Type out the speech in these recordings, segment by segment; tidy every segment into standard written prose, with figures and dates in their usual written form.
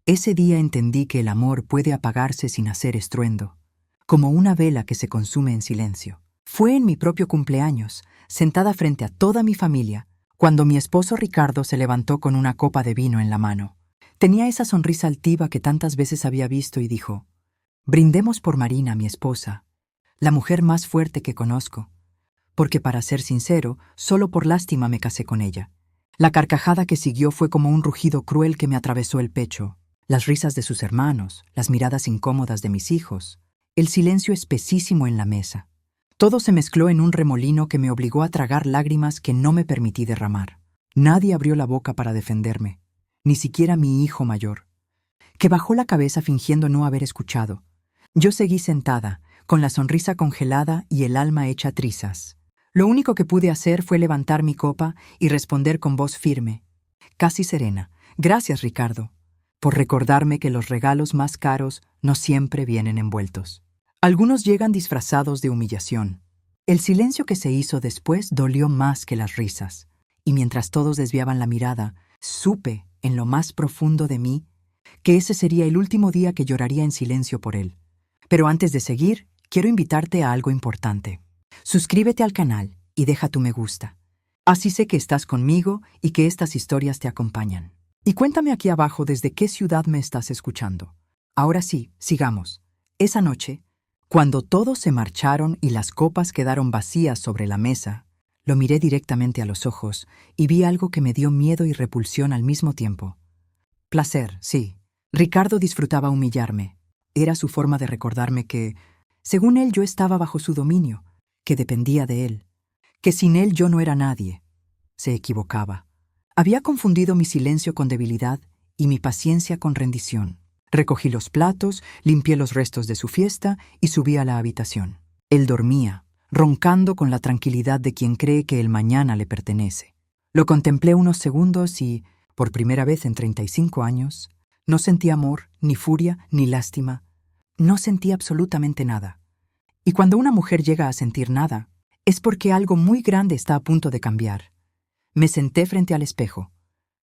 Ese día entendí que el amor puede apagarse sin hacer estruendo, como una vela que se consume en silencio. Fue en mi propio cumpleaños, sentada frente a toda mi familia, cuando mi esposo Ricardo se levantó con una copa de vino en la mano. Tenía esa sonrisa altiva que tantas veces había visto y dijo: «Brindemos por Marina, mi esposa, la mujer más fuerte que conozco, porque para ser sincero, solo por lástima me casé con ella». La carcajada que siguió fue como un rugido cruel que me atravesó el pecho. Las risas de sus hermanos, las miradas incómodas de mis hijos, el silencio espesísimo en la mesa. Todo se mezcló en un remolino que me obligó a tragar lágrimas que no me permití derramar. Nadie abrió la boca para defenderme, ni siquiera mi hijo mayor, que bajó la cabeza fingiendo no haber escuchado. Yo seguí sentada, con la sonrisa congelada y el alma hecha trizas. Lo único que pude hacer fue levantar mi copa y responder con voz firme, casi serena: «Gracias, Ricardo, por recordarme que los regalos más caros no siempre vienen envueltos. Algunos llegan disfrazados de humillación». El silencio que se hizo después dolió más que las risas, y mientras todos desviaban la mirada, supe, en lo más profundo de mí, que ese sería el último día que lloraría en silencio por él. Pero antes de seguir, quiero invitarte a algo importante. Suscríbete al canal y deja tu me gusta. Así sé que estás conmigo y que estas historias te acompañan. Y cuéntame aquí abajo desde qué ciudad me estás escuchando. Ahora sí, sigamos. Esa noche, cuando todos se marcharon y las copas quedaron vacías sobre la mesa, lo miré directamente a los ojos y vi algo que me dio miedo y repulsión al mismo tiempo. Placer, sí. Ricardo disfrutaba humillarme. Era su forma de recordarme que, según él, yo estaba bajo su dominio, que dependía de él, que sin él yo no era nadie. Se equivocaba. Había confundido mi silencio con debilidad y mi paciencia con rendición. Recogí los platos, limpié los restos de su fiesta y subí a la habitación. Él dormía, roncando con la tranquilidad de quien cree que el mañana le pertenece. Lo contemplé unos segundos y, por primera vez en 35 años, no sentí amor, ni furia, ni lástima. No sentí absolutamente nada. Y cuando una mujer llega a sentir nada, es porque algo muy grande está a punto de cambiar. Me senté frente al espejo.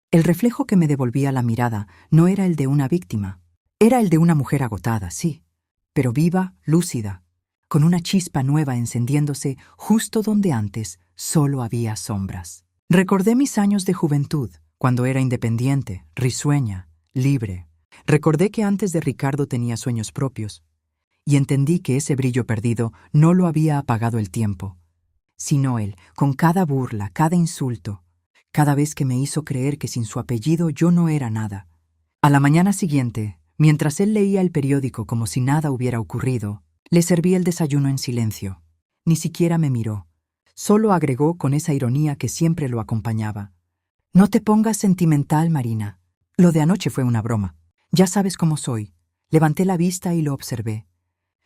El reflejo que me devolvía la mirada no era el de una víctima. Era el de una mujer agotada, sí, pero viva, lúcida, con una chispa nueva encendiéndose justo donde antes solo había sombras. Recordé mis años de juventud, cuando era independiente, risueña, libre. Recordé que antes de Ricardo tenía sueños propios, y entendí que ese brillo perdido no lo había apagado el tiempo, sino él, con cada burla, cada insulto, cada vez que me hizo creer que sin su apellido yo no era nada. A la mañana siguiente, mientras él leía el periódico como si nada hubiera ocurrido, le serví el desayuno en silencio. Ni siquiera me miró. Solo agregó con esa ironía que siempre lo acompañaba: «No te pongas sentimental, Marina. Lo de anoche fue una broma. Ya sabes cómo soy». Levanté la vista y lo observé.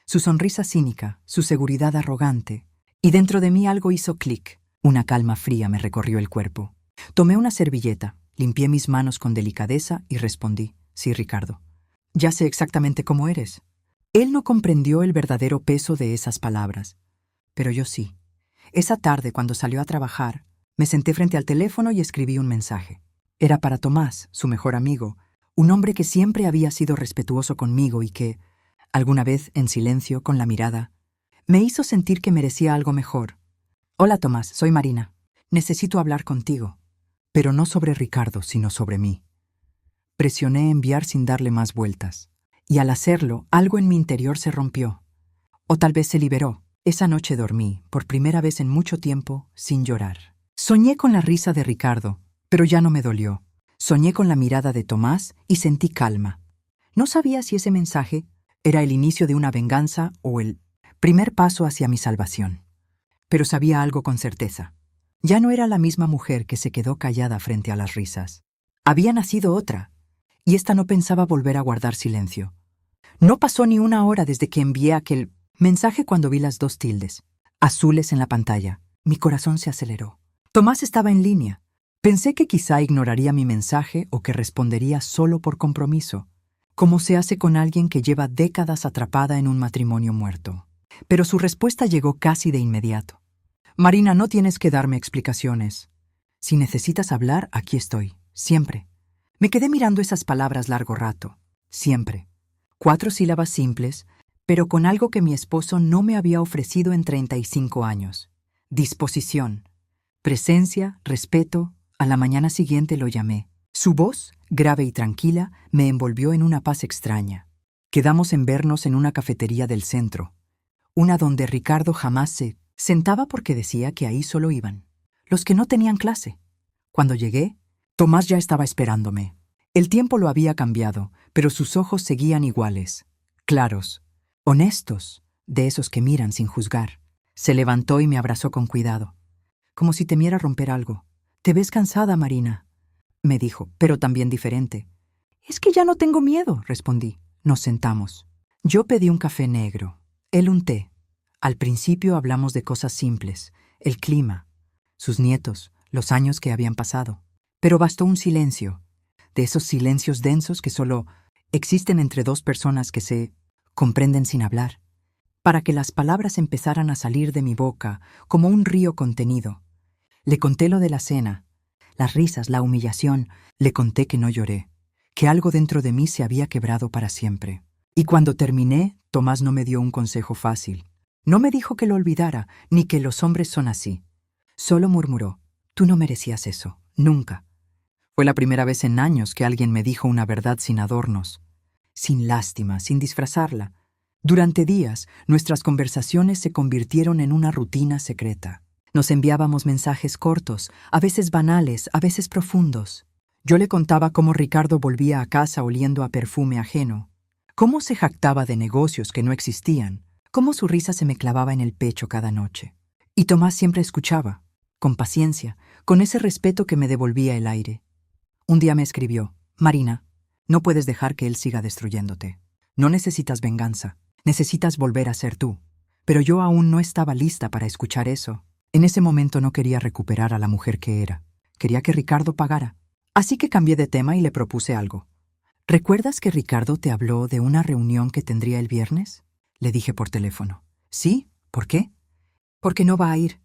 Su sonrisa cínica, su seguridad arrogante, y dentro de mí algo hizo clic. Una calma fría me recorrió el cuerpo. Tomé una servilleta, limpié mis manos con delicadeza y respondí: «Sí, Ricardo. Ya sé exactamente cómo eres». Él no comprendió el verdadero peso de esas palabras, pero yo sí. Esa tarde, cuando salió a trabajar, me senté frente al teléfono y escribí un mensaje. Era para Tomás, su mejor amigo, un hombre que siempre había sido respetuoso conmigo y que, alguna vez en silencio, con la mirada, me hizo sentir que merecía algo mejor. «Hola, Tomás, soy Marina. Necesito hablar contigo, pero no sobre Ricardo, sino sobre mí». Presioné enviar sin darle más vueltas, y al hacerlo, algo en mi interior se rompió. O tal vez se liberó. Esa noche dormí, por primera vez en mucho tiempo, sin llorar. Soñé con la risa de Ricardo, pero ya no me dolió. Soñé con la mirada de Tomás y sentí calma. No sabía si ese mensaje era el inicio de una venganza o el primer paso hacia mi salvación. Pero sabía algo con certeza. Ya no era la misma mujer que se quedó callada frente a las risas. Había nacido otra, y ésta no pensaba volver a guardar silencio. No pasó ni una hora desde que envié aquel mensaje cuando vi las 2 tildes azules en la pantalla. Mi corazón se aceleró. Tomás estaba en línea. Pensé que quizá ignoraría mi mensaje o que respondería solo por compromiso, como se hace con alguien que lleva décadas atrapada en un matrimonio muerto. Pero su respuesta llegó casi de inmediato. «Marina, no tienes que darme explicaciones. Si necesitas hablar, aquí estoy, siempre». Me quedé mirando esas palabras largo rato. siempre. 4 sílabas simples, pero con algo que mi esposo no me había ofrecido en 35 años. Disposición. Presencia, respeto. A la mañana siguiente lo llamé. Su voz, grave y tranquila, me envolvió en una paz extraña. Quedamos en vernos en una cafetería del centro, una donde Ricardo jamás se sentaba porque decía que ahí solo iban los que no tenían clase. Cuando llegué, Tomás ya estaba esperándome. El tiempo lo había cambiado, pero sus ojos seguían iguales, claros, honestos, de esos que miran sin juzgar. Se levantó y me abrazó con cuidado, como si temiera romper algo. «Te ves cansada, Marina», me dijo, pero también diferente. «Es que ya no tengo miedo», respondí. Nos sentamos. Yo pedí un café negro, él un té. Al principio hablamos de cosas simples, el clima, sus nietos, los años que habían pasado. Pero bastó un silencio, de esos silencios densos que solo existen entre dos personas que se comprenden sin hablar, para que las palabras empezaran a salir de mi boca como un río contenido. Le conté lo de la cena, las risas, la humillación. Le conté que no lloré, que algo dentro de mí se había quebrado para siempre. Y cuando terminé, Tomás no me dio un consejo fácil. No me dijo que lo olvidara, ni que los hombres son así. Solo murmuró: «Tú no merecías eso, nunca». Fue la primera vez en años que alguien me dijo una verdad sin adornos, sin lástima, sin disfrazarla. Durante días, nuestras conversaciones se convirtieron en una rutina secreta. Nos enviábamos mensajes cortos, a veces banales, a veces profundos. Yo le contaba cómo Ricardo volvía a casa oliendo a perfume ajeno, cómo se jactaba de negocios que no existían, cómo su risa se me clavaba en el pecho cada noche. Y Tomás siempre escuchaba, con paciencia, con ese respeto que me devolvía el aire. Un día me escribió: «Marina, no puedes dejar que él siga destruyéndote. No necesitas venganza, necesitas volver a ser tú». Pero yo aún no estaba lista para escuchar eso. En ese momento no quería recuperar a la mujer que era. Quería que Ricardo pagara. Así que cambié de tema y le propuse algo. «¿Recuerdas que Ricardo te habló de una reunión que tendría el viernes?», le dije por teléfono. «Sí, ¿por qué?». «Porque no va a ir.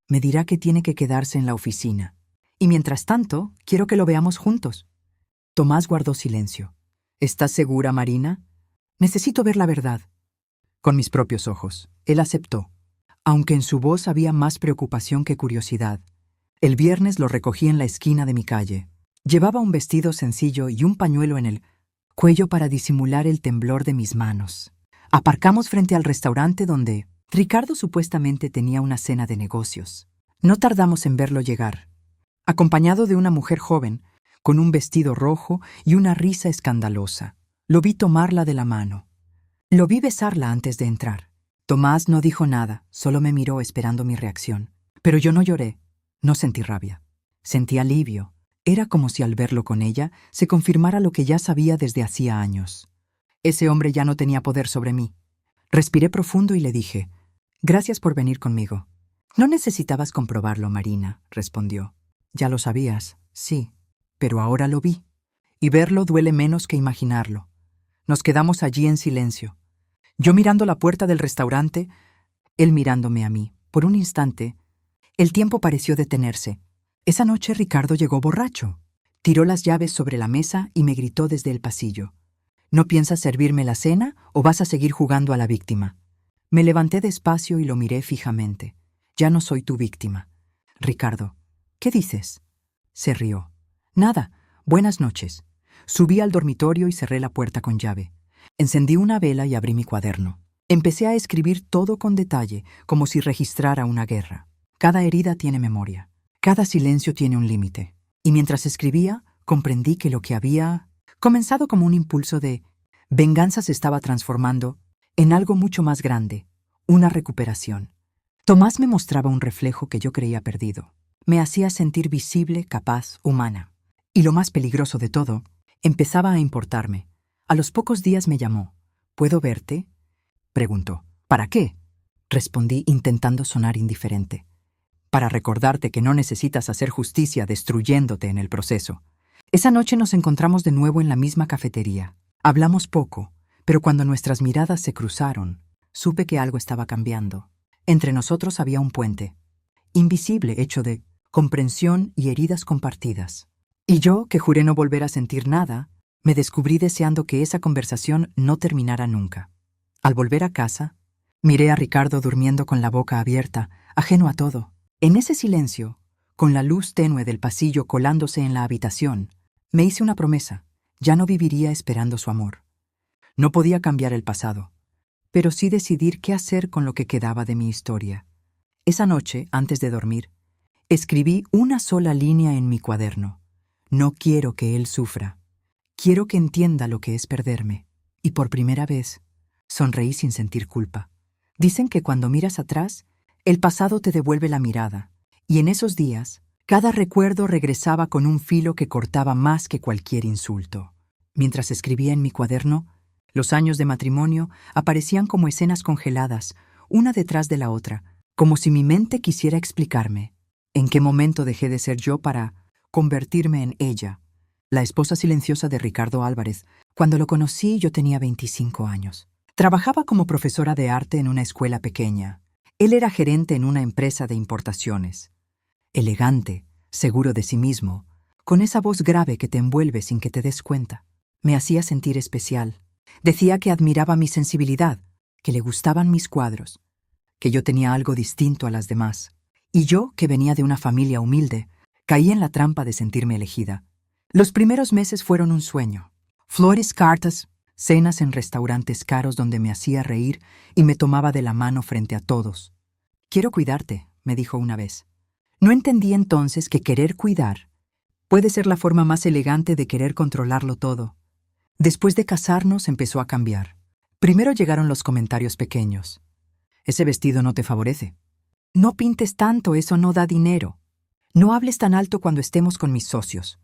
Me dirá que tiene que quedarse en la oficina. Y mientras tanto, quiero que lo veamos juntos». Tomás guardó silencio. «¿Estás segura, Marina?». «Necesito ver la verdad». Con mis propios ojos. Él aceptó, aunque en su voz había más preocupación que curiosidad. El viernes lo recogí en la esquina de mi calle. Llevaba un vestido sencillo y un pañuelo en el cuello para disimular el temblor de mis manos. Aparcamos frente al restaurante donde Ricardo supuestamente tenía una cena de negocios. No tardamos en verlo llegar, acompañado de una mujer joven, con un vestido rojo y una risa escandalosa. Lo vi tomarla de la mano. Lo vi besarla antes de entrar. Tomás no dijo nada, solo me miró esperando mi reacción. Pero yo no lloré, no sentí rabia. Sentí alivio. Era como si al verlo con ella se confirmara lo que ya sabía desde hacía años. Ese hombre ya no tenía poder sobre mí. Respiré profundo y le dije: «Gracias por venir conmigo». «No necesitabas comprobarlo, Marina», respondió. «Ya lo sabías, sí, pero ahora lo vi. Y verlo duele menos que imaginarlo». Nos quedamos allí en silencio. Yo mirando la puerta del restaurante, él mirándome a mí. Por un instante, el tiempo pareció detenerse. Esa noche Ricardo llegó borracho. Tiró las llaves sobre la mesa y me gritó desde el pasillo: «¿No piensas servirme la cena o vas a seguir jugando a la víctima?». Me levanté despacio y lo miré fijamente. «Ya no soy tu víctima». «Ricardo, ¿qué dices?». Se rió. «Nada, buenas noches». Subí al dormitorio y cerré la puerta con llave. Encendí una vela y abrí mi cuaderno. Empecé a escribir todo con detalle, como si registrara una guerra. Cada herida tiene memoria. Cada silencio tiene un límite. Y mientras escribía, comprendí que lo que había comenzado como un impulso de venganza se estaba transformando en algo mucho más grande, una recuperación. Tomás me mostraba un reflejo que yo creía perdido. Me hacía sentir visible, capaz, humana. Y lo más peligroso de todo, empezaba a importarme. A los pocos días me llamó. «¿Puedo verte?», preguntó. «¿Para qué?», respondí intentando sonar indiferente. «Para recordarte que no necesitas hacer justicia destruyéndote en el proceso». Esa noche nos encontramos de nuevo en la misma cafetería. Hablamos poco, pero cuando nuestras miradas se cruzaron, supe que algo estaba cambiando. Entre nosotros había un puente, invisible, hecho de comprensión y heridas compartidas. Y yo, que juré no volver a sentir nada, Me descubrí deseando que esa conversación no terminara nunca. Al volver a casa, miré a Ricardo durmiendo con la boca abierta, ajeno a todo. En ese silencio, con la luz tenue del pasillo colándose en la habitación, me hice una promesa. Ya no viviría esperando su amor. No podía cambiar el pasado, pero sí decidir qué hacer con lo que quedaba de mi historia. Esa noche, antes de dormir, escribí una sola línea en mi cuaderno. No quiero que él sufra. Quiero que entienda lo que es perderme. Y por primera vez, sonreí sin sentir culpa. Dicen que cuando miras atrás, el pasado te devuelve la mirada. Y en esos días, cada recuerdo regresaba con un filo que cortaba más que cualquier insulto. Mientras escribía en mi cuaderno, los años de matrimonio aparecían como escenas congeladas, una detrás de la otra, como si mi mente quisiera explicarme en qué momento dejé de ser yo para convertirme en ella, la esposa silenciosa de Ricardo Álvarez. Cuando lo conocí yo tenía 25 años. Trabajaba como profesora de arte en una escuela pequeña. Él era gerente en una empresa de importaciones. Elegante, seguro de sí mismo, con esa voz grave que te envuelve sin que te des cuenta. Me hacía sentir especial. Decía que admiraba mi sensibilidad, que le gustaban mis cuadros, que yo tenía algo distinto a las demás. Y yo, que venía de una familia humilde, caí en la trampa de sentirme elegida. Los primeros meses fueron un sueño. Flores, cartas, cenas en restaurantes caros donde me hacía reír y me tomaba de la mano frente a todos. «Quiero cuidarte», me dijo una vez. No entendí entonces que querer cuidar puede ser la forma más elegante de querer controlarlo todo. Después de casarnos empezó a cambiar. Primero llegaron los comentarios pequeños. «Ese vestido no te favorece». «No pintes tanto, eso no da dinero». «No hables tan alto cuando estemos con mis socios».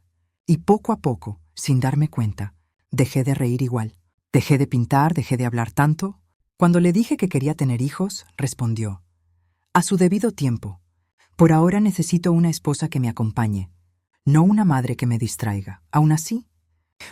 Y poco a poco, sin darme cuenta, dejé de reír igual. Dejé de pintar, dejé de hablar tanto. Cuando le dije que quería tener hijos, respondió: «A su debido tiempo. Por ahora necesito una esposa que me acompañe, no una madre que me distraiga». Aún así,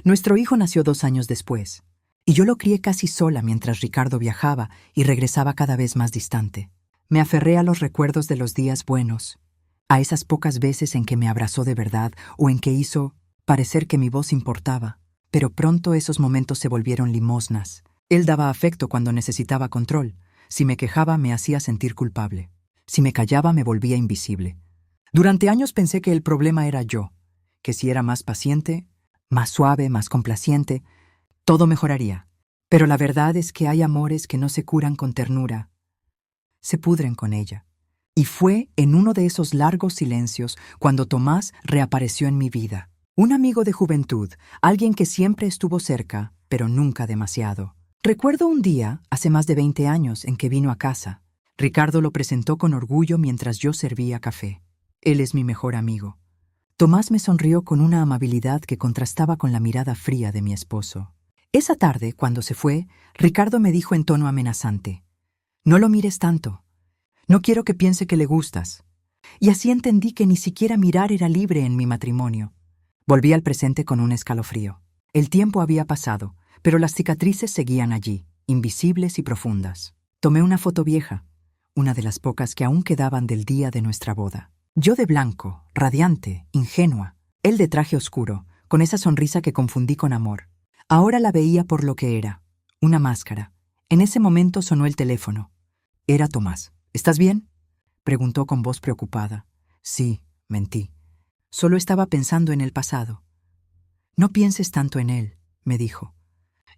nuestro hijo nació 2 años después, y yo lo crié casi sola mientras Ricardo viajaba y regresaba cada vez más distante. Me aferré a los recuerdos de los días buenos, a esas pocas veces en que me abrazó de verdad o en que hizo parecer que mi voz importaba. Pero pronto esos momentos se volvieron limosnas. Él daba afecto cuando necesitaba control. Si me quejaba, me hacía sentir culpable. Si me callaba, me volvía invisible. Durante años pensé que el problema era yo, que si era más paciente, más suave, más complaciente, todo mejoraría. Pero la verdad es que hay amores que no se curan con ternura, se pudren con ella. Y fue en uno de esos largos silencios cuando Tomás reapareció en mi vida. Un amigo de juventud, alguien que siempre estuvo cerca, pero nunca demasiado. Recuerdo un día, hace más de 20 años, en que vino a casa. Ricardo lo presentó con orgullo mientras yo servía café. Él es mi mejor amigo. Tomás me sonrió con una amabilidad que contrastaba con la mirada fría de mi esposo. Esa tarde, cuando se fue, Ricardo me dijo en tono amenazante: «No lo mires tanto. No quiero que piense que le gustas». Y así entendí que ni siquiera mirar era libre en mi matrimonio. Volví al presente con un escalofrío. El tiempo había pasado, pero las cicatrices seguían allí, invisibles y profundas. Tomé una foto vieja, una de las pocas que aún quedaban del día de nuestra boda. Yo de blanco, radiante, ingenua. Él de traje oscuro, con esa sonrisa que confundí con amor. Ahora la veía por lo que era, una máscara. En ese momento sonó el teléfono. Era Tomás. «¿Estás bien?», preguntó con voz preocupada. «Sí», mentí. «Solo estaba pensando en el pasado». «No pienses tanto en él», me dijo.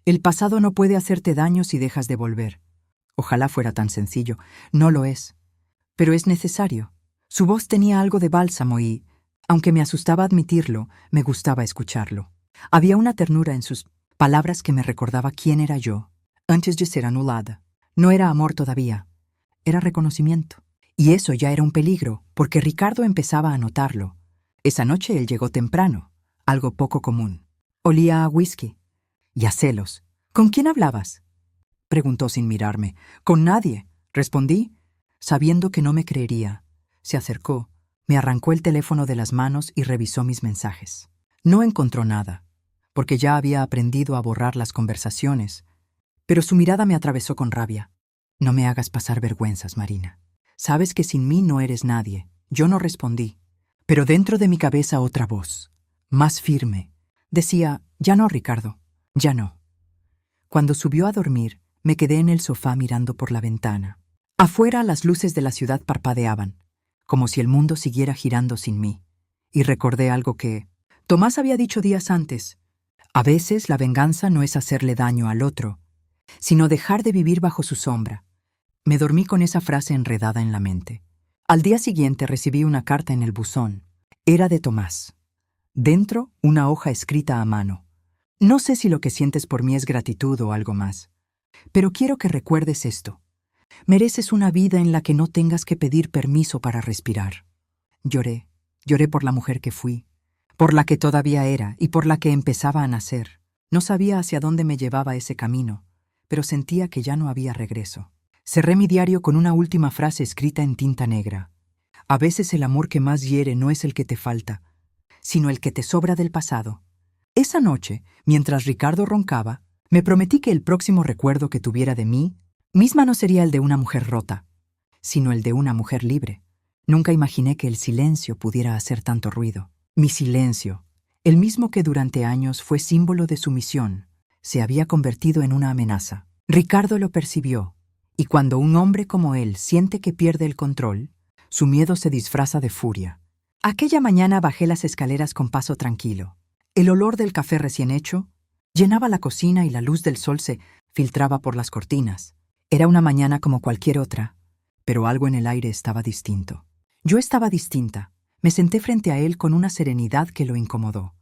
«El pasado no puede hacerte daño si dejas de volver». Ojalá fuera tan sencillo. No lo es. Pero es necesario. Su voz tenía algo de bálsamo y, aunque me asustaba admitirlo, me gustaba escucharlo. Había una ternura en sus palabras que me recordaba quién era yo antes de ser anulada. No era amor todavía. Era reconocimiento. Y eso ya era un peligro, porque Ricardo empezaba a notarlo. Esa noche él llegó temprano, algo poco común. Olía a whisky y a celos. «¿Con quién hablabas?», preguntó sin mirarme. «Con nadie», respondí, sabiendo que no me creería. Se acercó, me arrancó el teléfono de las manos y revisó mis mensajes. No encontró nada, porque ya había aprendido a borrar las conversaciones, pero su mirada me atravesó con rabia. «No me hagas pasar vergüenzas, Marina. Sabes que sin mí no eres nadie». Yo no respondí, pero dentro de mi cabeza otra voz, más firme, decía: Ya no, Ricardo, ya no. Cuando subió a dormir, me quedé en el sofá mirando por la ventana. Afuera las luces de la ciudad parpadeaban, como si el mundo siguiera girando sin mí. Y recordé algo que Tomás había dicho días antes. A veces la venganza no es hacerle daño al otro, sino dejar de vivir bajo su sombra. Me dormí con esa frase enredada en la mente. Al día siguiente recibí una carta en el buzón. Era de Tomás. Dentro, una hoja escrita a mano. No sé si lo que sientes por mí es gratitud o algo más, pero quiero que recuerdes esto. Mereces una vida en la que no tengas que pedir permiso para respirar. Lloré por la mujer que fui, por la que todavía era y por la que empezaba a nacer. No sabía hacia dónde me llevaba ese camino, pero sentía que ya no había regreso. Cerré mi diario con una última frase escrita en tinta negra. A veces el amor que más hiere no es el que te falta, sino el que te sobra del pasado. Esa noche, mientras Ricardo roncaba, me prometí que el próximo recuerdo que tuviera de mí misma no sería el de una mujer rota, sino el de una mujer libre. Nunca imaginé que el silencio pudiera hacer tanto ruido. Mi silencio, el mismo que durante años fue símbolo de sumisión, se había convertido en una amenaza. Ricardo lo percibió, y cuando un hombre como él siente que pierde el control, su miedo se disfraza de furia. Aquella mañana bajé las escaleras con paso tranquilo. El olor del café recién hecho llenaba la cocina y la luz del sol se filtraba por las cortinas. Era una mañana como cualquier otra, pero algo en el aire estaba distinto. Yo estaba distinta. Me senté frente a él con una serenidad que lo incomodó.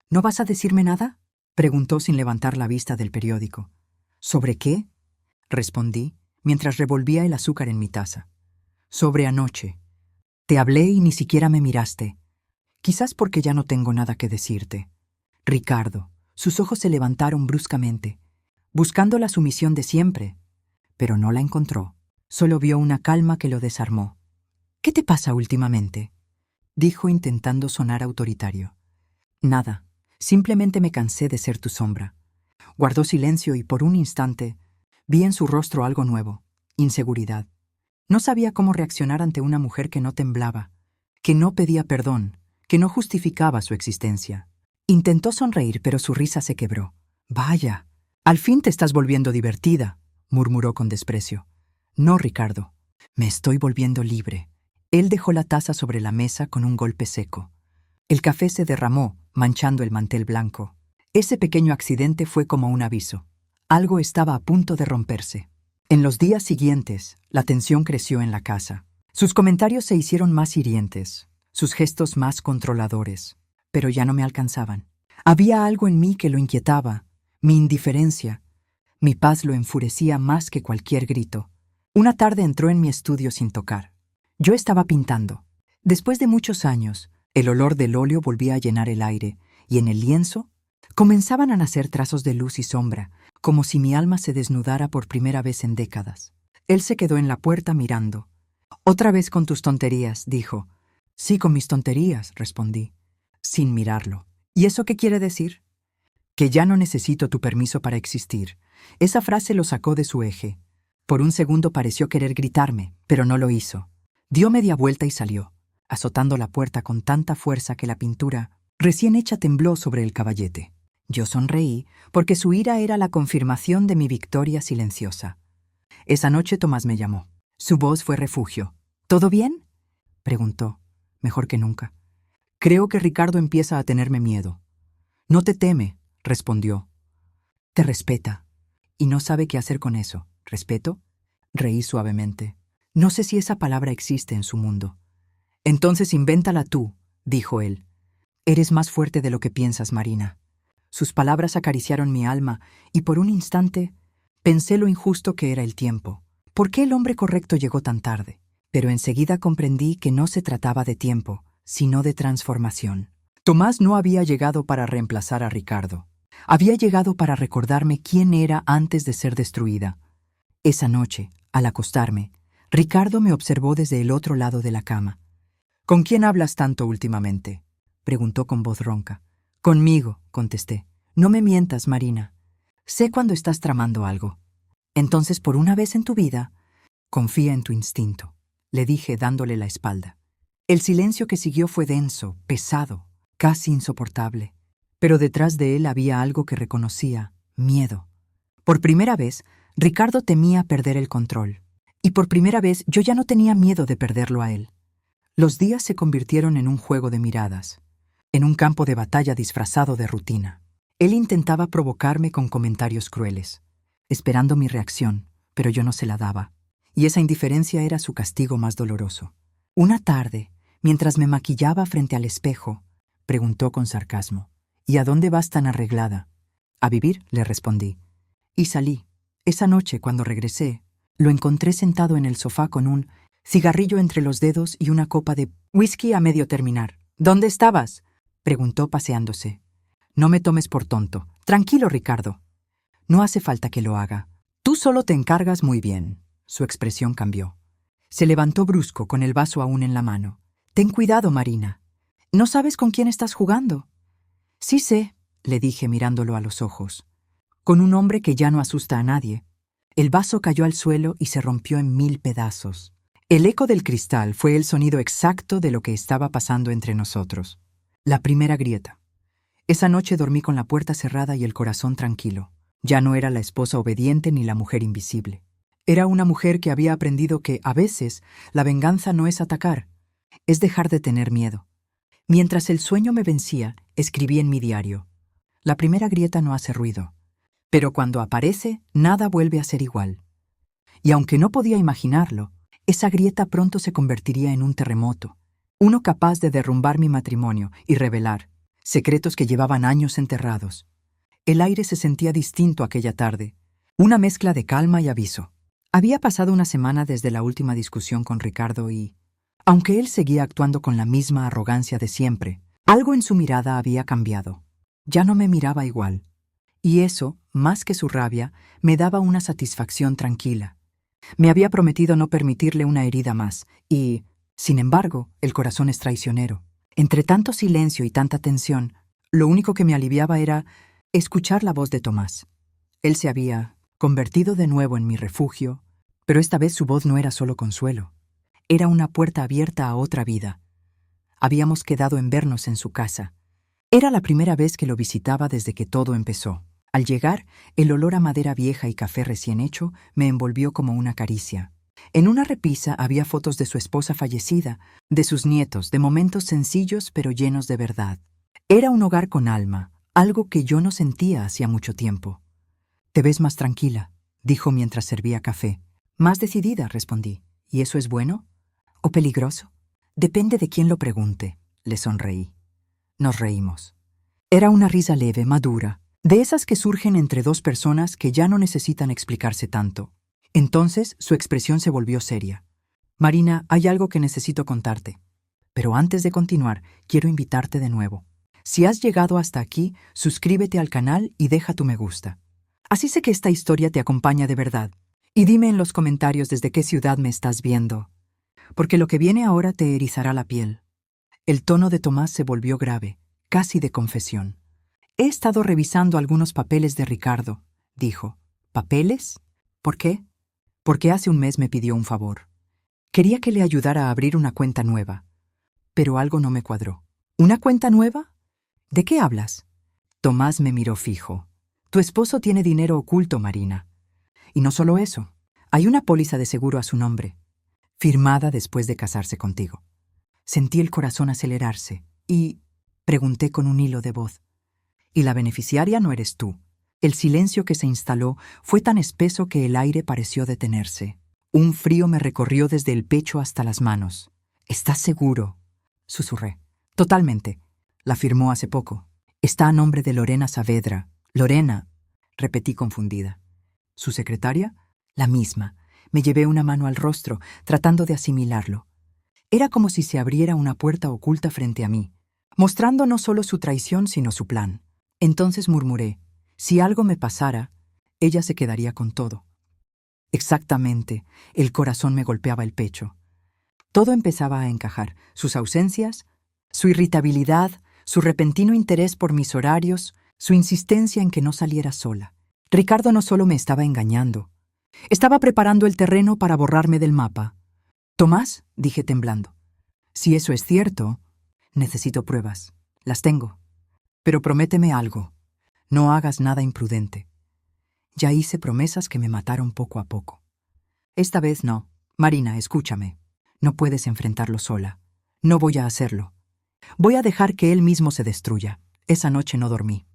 ¿No vas a decirme nada?, preguntó sin levantar la vista del periódico. ¿Sobre qué?, respondí, mientras revolvía el azúcar en mi taza. Sobre anoche. Te hablé y ni siquiera me miraste. Quizás porque ya no tengo nada que decirte. Ricardo, sus ojos se levantaron bruscamente, buscando la sumisión de siempre, pero no la encontró. Solo vio una calma que lo desarmó. ¿Qué te pasa últimamente?, dijo intentando sonar autoritario. Nada, simplemente me cansé de ser tu sombra. Guardó silencio y por un instante vi en su rostro algo nuevo, inseguridad. No sabía cómo reaccionar ante una mujer que no temblaba, que no pedía perdón, que no justificaba su existencia. Intentó sonreír, pero su risa se quebró. Vaya, al fin te estás volviendo divertida, murmuró con desprecio. No, Ricardo, me estoy volviendo libre. Él dejó la taza sobre la mesa con un golpe seco. El café se derramó, manchando el mantel blanco. Ese pequeño accidente fue como un aviso. Algo estaba a punto de romperse. En los días siguientes, la tensión creció en la casa. Sus comentarios se hicieron más hirientes, sus gestos más controladores, pero ya no me alcanzaban. Había algo en mí que lo inquietaba, mi indiferencia. Mi paz lo enfurecía más que cualquier grito. Una tarde entró en mi estudio sin tocar. Yo estaba pintando. Después de muchos años, el olor del óleo volvía a llenar el aire, y en el lienzo comenzaban a nacer trazos de luz y sombra, como si mi alma se desnudara por primera vez en décadas. Él se quedó en la puerta mirando. «Otra vez con tus tonterías», dijo. «Sí, con mis tonterías», respondí, sin mirarlo. «¿Y eso qué quiere decir?» «Que ya no necesito tu permiso para existir». Esa frase lo sacó de su eje. Por un segundo pareció querer gritarme, pero no lo hizo. Dio media vuelta y salió, azotando la puerta con tanta fuerza que la pintura recién hecha tembló sobre el caballete. Yo sonreí, porque su ira era la confirmación de mi victoria silenciosa. Esa noche Tomás me llamó. Su voz fue refugio. «¿Todo bien?», preguntó, mejor que nunca. «Creo que Ricardo empieza a tenerme miedo». «No te teme», respondió. «Te respeta, y no sabe qué hacer con eso». «¿Respeto?», reí suavemente. No sé si esa palabra existe en su mundo. «Entonces invéntala tú», dijo él. «Eres más fuerte de lo que piensas, Marina». Sus palabras acariciaron mi alma, y por un instante pensé lo injusto que era el tiempo. ¿Por qué el hombre correcto llegó tan tarde? Pero enseguida comprendí que no se trataba de tiempo, sino de transformación. Tomás no había llegado para reemplazar a Ricardo. Había llegado para recordarme quién era antes de ser destruida. Esa noche, al acostarme, Ricardo me observó desde el otro lado de la cama. «¿Con quién hablas tanto últimamente?», preguntó con voz ronca. «Conmigo», contesté. «No me mientas, Marina. Sé cuando estás tramando algo. Entonces, por una vez en tu vida, confía en tu instinto», le dije dándole la espalda. El silencio que siguió fue denso, pesado, casi insoportable. Pero detrás de él había algo que reconocía: miedo. Por primera vez, Ricardo temía perder el control. Y por primera vez yo ya no tenía miedo de perderlo a él. Los días se convirtieron en un juego de miradas, en un campo de batalla disfrazado de rutina. Él intentaba provocarme con comentarios crueles, esperando mi reacción, pero yo no se la daba. Y esa indiferencia era su castigo más doloroso. Una tarde, mientras me maquillaba frente al espejo, preguntó con sarcasmo: «¿Y a dónde vas tan arreglada?» «A vivir», le respondí. Y salí. Esa noche, cuando regresé, lo encontré sentado en el sofá con un cigarrillo entre los dedos y una copa de whisky a medio terminar. «¿Dónde estabas?», preguntó paseándose. «No me tomes por tonto. Tranquilo, Ricardo. No hace falta que lo haga. Tú solo te encargas muy bien». Su expresión cambió. Se levantó brusco, con el vaso aún en la mano. «Ten cuidado, Marina. ¿No sabes con quién estás jugando?» «Sí sé», le dije mirándolo a los ojos. «Con un hombre que ya no asusta a nadie». El vaso cayó al suelo y se rompió en 1000 pedazos. El eco del cristal fue el sonido exacto de lo que estaba pasando entre nosotros. La primera grieta. Esa noche dormí con la puerta cerrada y el corazón tranquilo. Ya no era la esposa obediente ni la mujer invisible. Era una mujer que había aprendido que, a veces, la venganza no es atacar, es dejar de tener miedo. Mientras el sueño me vencía, escribí en mi diario: «La primera grieta no hace ruido, pero cuando aparece, nada vuelve a ser igual». Y aunque no podía imaginarlo, esa grieta pronto se convertiría en un terremoto, uno capaz de derrumbar mi matrimonio y revelar secretos que llevaban años enterrados. El aire se sentía distinto aquella tarde, una mezcla de calma y aviso. Había pasado una semana desde la última discusión con Ricardo y, aunque él seguía actuando con la misma arrogancia de siempre, algo en su mirada había cambiado. Ya no me miraba igual. Y eso, más que su rabia, me daba una satisfacción tranquila. Me había prometido no permitirle una herida más, y, sin embargo, el corazón es traicionero. Entre tanto silencio y tanta tensión, lo único que me aliviaba era escuchar la voz de Tomás. Él se había convertido de nuevo en mi refugio, pero esta vez su voz no era solo consuelo. Era una puerta abierta a otra vida. Habíamos quedado en vernos en su casa. Era la primera vez que lo visitaba desde que todo empezó. Al llegar, el olor a madera vieja y café recién hecho me envolvió como una caricia. En una repisa había fotos de su esposa fallecida, de sus nietos, de momentos sencillos pero llenos de verdad. Era un hogar con alma, algo que yo no sentía hacía mucho tiempo. «Te ves más tranquila», dijo mientras servía café. «Más decidida», respondí. «¿Y eso es bueno? ¿O peligroso?» «Depende de quién lo pregunte», le sonreí. Nos reímos. Era una risa leve, madura, de esas que surgen entre dos personas que ya no necesitan explicarse tanto. Entonces su expresión se volvió seria. «Marina, hay algo que necesito contarte. Pero antes de continuar, quiero invitarte de nuevo. Si has llegado hasta aquí, suscríbete al canal y deja tu me gusta. Así sé que esta historia te acompaña de verdad. Y dime en los comentarios desde qué ciudad me estás viendo, porque lo que viene ahora te erizará la piel». El tono de Tomás se volvió grave, casi de confesión. «He estado revisando algunos papeles de Ricardo», dijo. «¿Papeles? ¿Por qué?» «Porque hace un mes me pidió un favor. Quería que le ayudara a abrir una cuenta nueva. Pero algo no me cuadró». «¿Una cuenta nueva? ¿De qué hablas?» Tomás me miró fijo. «Tu esposo tiene dinero oculto, Marina. Y no solo eso, hay una póliza de seguro a su nombre, firmada después de casarse contigo». Sentí el corazón acelerarse y pregunté con un hilo de voz: «¿Y la beneficiaria no eres tú?» El silencio que se instaló fue tan espeso que el aire pareció detenerse. Un frío me recorrió desde el pecho hasta las manos. «¿Estás seguro?», susurré. «Totalmente. La firmó hace poco. Está a nombre de Lorena Saavedra». «Lorena», repetí confundida. «¿Su secretaria?» «La misma». Me llevé una mano al rostro, tratando de asimilarlo. Era como si se abriera una puerta oculta frente a mí, mostrando no solo su traición, sino su plan. Entonces murmuré: «Si algo me pasara, ella se quedaría con todo». Exactamente, el corazón me golpeaba el pecho. Todo empezaba a encajar: sus ausencias, su irritabilidad, su repentino interés por mis horarios, su insistencia en que no saliera sola. Ricardo no solo me estaba engañando, estaba preparando el terreno para borrarme del mapa. «Tomás», dije temblando, «si eso es cierto, necesito pruebas. Las tengo». Pero prométeme algo. No hagas nada imprudente. Ya hice promesas que me mataron poco a poco. Esta vez no. Marina, escúchame. No puedes enfrentarlo sola. No voy a hacerlo. Voy a dejar que él mismo se destruya. Esa noche no dormí.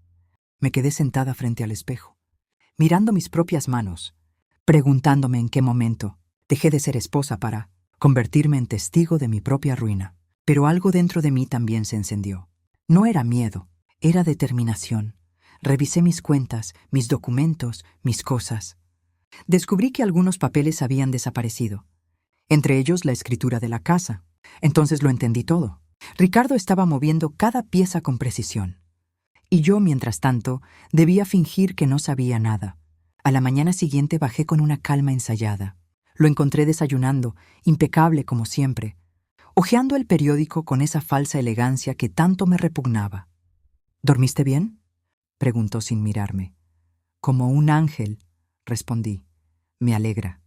Me quedé sentada frente al espejo, mirando mis propias manos, preguntándome en qué momento dejé de ser esposa para convertirme en testigo de mi propia ruina. Pero algo dentro de mí también se encendió. No era miedo, era determinación. Revisé mis cuentas, mis documentos, mis cosas. Descubrí que algunos papeles habían desaparecido, entre ellos la escritura de la casa. Entonces lo entendí todo. Ricardo estaba moviendo cada pieza con precisión. Y yo, mientras tanto, debía fingir que no sabía nada. A la mañana siguiente bajé con una calma ensayada. Lo encontré desayunando, impecable como siempre, hojeando el periódico con esa falsa elegancia que tanto me repugnaba. ¿Dormiste bien?, preguntó sin mirarme. Como un ángel, respondí. Me alegra.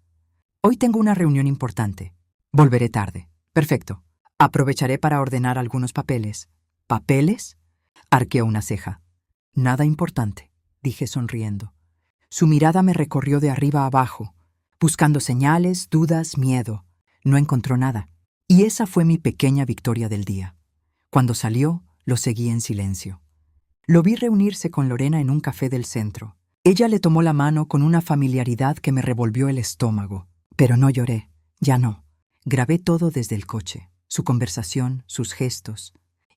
Hoy tengo una reunión importante. Volveré tarde. Perfecto. Aprovecharé para ordenar algunos papeles. ¿Papeles?, arqueó una ceja. Nada importante, dije sonriendo. Su mirada me recorrió de arriba a abajo, buscando señales, dudas, miedo. No encontró nada. Y esa fue mi pequeña victoria del día. Cuando salió, lo seguí en silencio. Lo vi reunirse con Lorena en un café del centro. Ella le tomó la mano con una familiaridad que me revolvió el estómago. Pero no lloré, ya no. Grabé todo desde el coche, su conversación, sus gestos,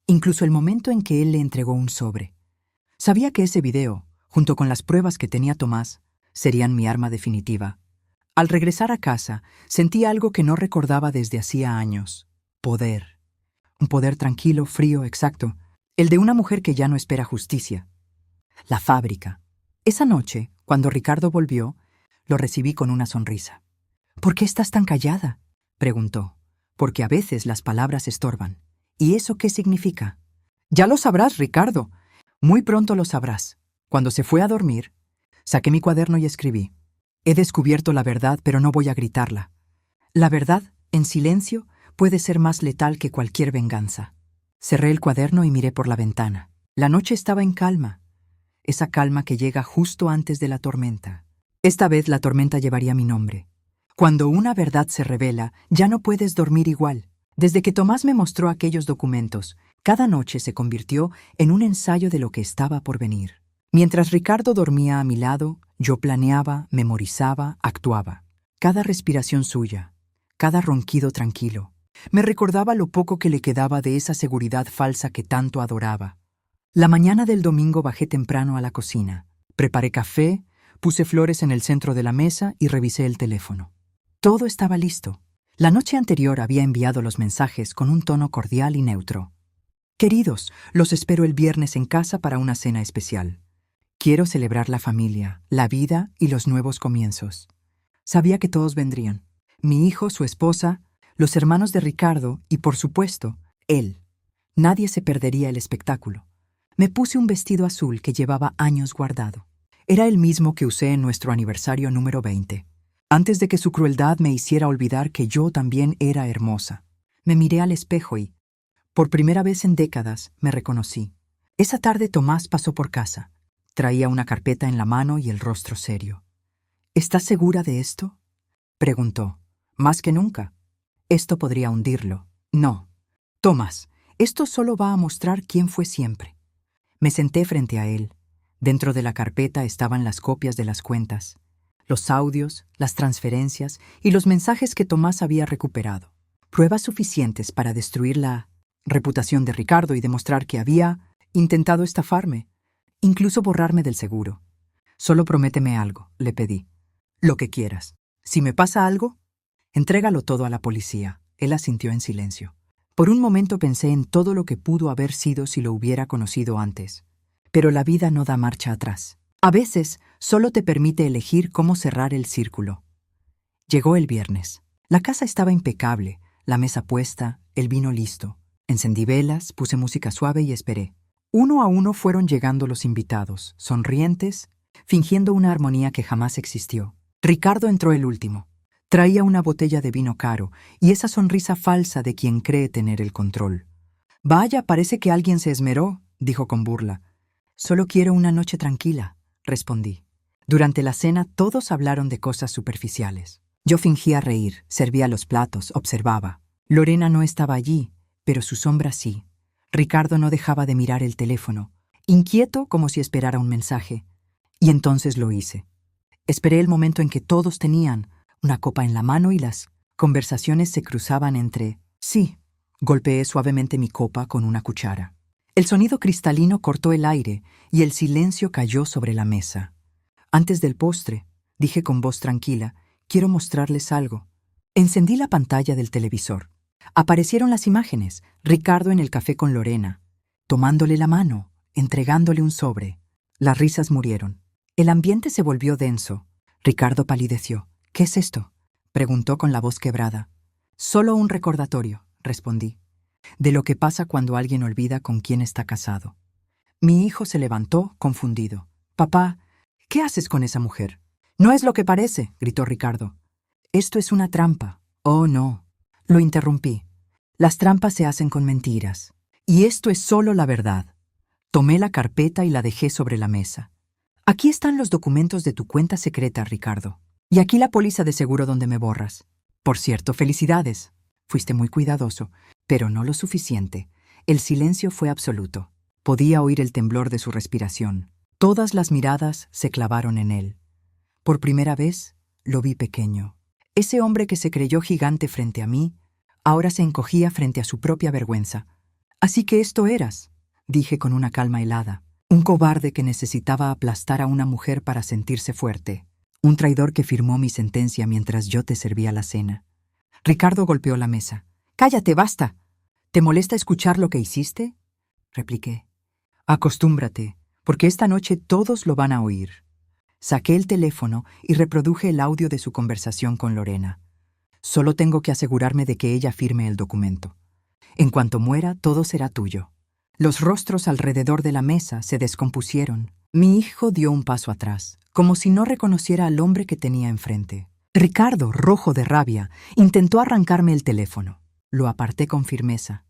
incluso el momento en que él le entregó un sobre. Sabía que ese video, junto con las pruebas que tenía Tomás, serían mi arma definitiva. Al regresar a casa, sentí algo que no recordaba desde hacía años. Poder. Un poder tranquilo, frío, exacto. El de una mujer que ya no espera justicia. La fábrica. Esa noche, cuando Ricardo volvió, lo recibí con una sonrisa. ¿Por qué estás tan callada?, preguntó. Porque a veces las palabras estorban. ¿Y eso qué significa? Ya lo sabrás, Ricardo. Muy pronto lo sabrás. Cuando se fue a dormir, saqué mi cuaderno y escribí. He descubierto la verdad, pero no voy a gritarla. La verdad, en silencio, puede ser más letal que cualquier venganza. Cerré el cuaderno y miré por la ventana. La noche estaba en calma. Esa calma que llega justo antes de la tormenta. Esta vez la tormenta llevaría mi nombre. Cuando una verdad se revela, ya no puedes dormir igual. Desde que Tomás me mostró aquellos documentos, cada noche se convirtió en un ensayo de lo que estaba por venir. Mientras Ricardo dormía a mi lado, yo planeaba, memorizaba, actuaba. Cada respiración suya, cada ronquido tranquilo, me recordaba lo poco que le quedaba de esa seguridad falsa que tanto adoraba. La mañana del domingo bajé temprano a la cocina. Preparé café, puse flores en el centro de la mesa y revisé el teléfono. Todo estaba listo. La noche anterior había enviado los mensajes con un tono cordial y neutro. Queridos, los espero el viernes en casa para una cena especial. Quiero celebrar la familia, la vida y los nuevos comienzos. Sabía que todos vendrían. Mi hijo, su esposa, los hermanos de Ricardo y, por supuesto, él. Nadie se perdería el espectáculo. Me puse un vestido azul que llevaba años guardado. Era el mismo que usé en nuestro aniversario número 20. Antes de que su crueldad me hiciera olvidar que yo también era hermosa. Me miré al espejo y, por primera vez en décadas, me reconocí. Esa tarde Tomás pasó por casa. Traía una carpeta en la mano y el rostro serio. ¿Estás segura de esto?, preguntó. Más que nunca. Esto podría hundirlo. No. Tomás, esto solo va a mostrar quién fue siempre. Me senté frente a él. Dentro de la carpeta estaban las copias de las cuentas, los audios, las transferencias y los mensajes que Tomás había recuperado. Pruebas suficientes para destruir la reputación de Ricardo y demostrar que había intentado estafarme, incluso borrarme del seguro. Solo prométeme algo, le pedí. Lo que quieras. Si me pasa algo, entrégalo todo a la policía. Él asintió en silencio. Por un momento pensé en todo lo que pudo haber sido si lo hubiera conocido antes. Pero la vida no da marcha atrás. A veces, solo te permite elegir cómo cerrar el círculo. Llegó el viernes. La casa estaba impecable, la mesa puesta, el vino listo. Encendí velas, puse música suave y esperé. Uno a uno fueron llegando los invitados, sonrientes, fingiendo una armonía que jamás existió. Ricardo entró el último. Traía una botella de vino caro y esa sonrisa falsa de quien cree tener el control. «Vaya, parece que alguien se esmeró», dijo con burla. Solo quiero una noche tranquila, respondí. Durante la cena todos hablaron de cosas superficiales. Yo fingía reír, servía los platos, observaba. Lorena no estaba allí, pero su sombra sí. Ricardo no dejaba de mirar el teléfono, inquieto como si esperara un mensaje. Y entonces lo hice. Esperé el momento en que todos tenían una copa en la mano y las conversaciones se cruzaban entre sí. Golpeé suavemente mi copa con una cuchara. El sonido cristalino cortó el aire y el silencio cayó sobre la mesa. Antes del postre, dije con voz tranquila, quiero mostrarles algo. Encendí la pantalla del televisor. Aparecieron las imágenes, Ricardo en el café con Lorena, tomándole la mano, entregándole un sobre. Las risas murieron. El ambiente se volvió denso. Ricardo palideció. ¿Qué es esto?, preguntó con la voz quebrada. Solo un recordatorio, respondí, de lo que pasa cuando alguien olvida con quién está casado. Mi hijo se levantó, confundido. Papá, ¿qué haces con esa mujer? No es lo que parece, gritó Ricardo. Esto es una trampa. Oh, no. Lo interrumpí. Las trampas se hacen con mentiras. Y esto es solo la verdad. Tomé la carpeta y la dejé sobre la mesa. Aquí están los documentos de tu cuenta secreta, Ricardo. Y aquí la póliza de seguro donde me borras. Por cierto, felicidades. Fuiste muy cuidadoso, pero no lo suficiente. El silencio fue absoluto. Podía oír el temblor de su respiración. Todas las miradas se clavaron en él. Por primera vez, lo vi pequeño. Ese hombre que se creyó gigante frente a mí, ahora se encogía frente a su propia vergüenza. Así que esto eras, dije con una calma helada. Un cobarde que necesitaba aplastar a una mujer para sentirse fuerte. Un traidor que firmó mi sentencia mientras yo te servía la cena. Ricardo golpeó la mesa. «¡Cállate, basta! ¿Te molesta escuchar lo que hiciste?», repliqué. «Acostúmbrate, porque esta noche todos lo van a oír». Saqué el teléfono y reproduje el audio de su conversación con Lorena. Solo tengo que asegurarme de que ella firme el documento. En cuanto muera, todo será tuyo. Los rostros alrededor de la mesa se descompusieron. Mi hijo dio un paso atrás, como si no reconociera al hombre que tenía enfrente. Ricardo, rojo de rabia, intentó arrancarme el teléfono. Lo aparté con firmeza.